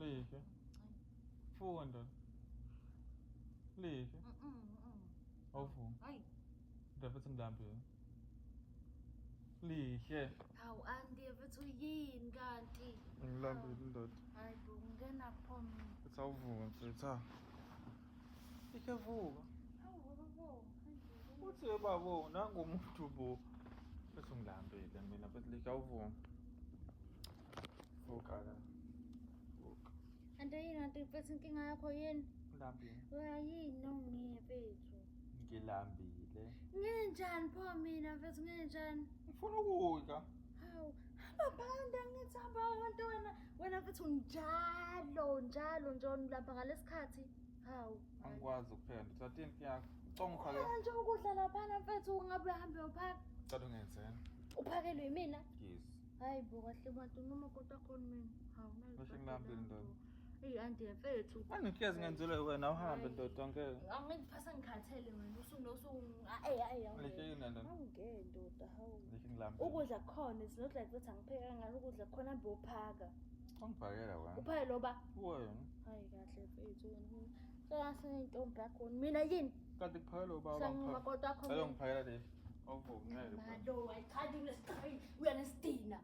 Lihle. Vuka ndoda. Lihle. Awuvuki. Hayi. Ndaba ethi ngilambile. Lihle. Hawu Andy mfethu yini kanti? Ngilambile ndoda. Hayi bo ngena kupho mina. Uthi awuvuka mfethu. Lihle vuka. Hawu babo. Uthi babo nangumuntu bo. Bese ngilambile mina bese lihle awuvuka. Vuka la. Vuka. Anti yini anti mfethu inkinga yakho yini? Ngilambile. Uyayini nongiye mfethu? Ngilambile. Ngenjani pho mina mfethu ngenjani? Ngifuna ukudla. Hawu, hamba phanda ngithi hamba abantwana. Wena mfethu njalo nje lapha ngalesikhathi. Hawu. Angikwazi ukuphela ndoda into yakho. Ucongifake. Nje ukudla lapha mfethu ungabe uhambe uphaka. Cela ungenzeni. Uphakelwe yimina? Yes. Hayi bo kahle bantu noma kodwa khona mina. Hawu nayi. Ngisho ngilambile ndoda. Hey Andy mfethu. Mangikhezi ngenzele wena uhambe ndoda ngeke. Angikuphasa ngikhathele wena usunosu Lihle yini ndoda? awungeke ndoda hawu. Lihle ngilambile. Ukudla kukhona it's not like that angipheka ngalo ukudla kukhona hambe uphaka. Ungiphakela wena. Uphake loba. Wena. Hayi kahle mfethu wena. Sengasintombi yakho mina yini? Kanti kuphakela ubaba Sangimakoti wakho. Ngeke ngiphakela lihle. Awuvuki ngeke. Malo ayikhadi unesichay uyanestina.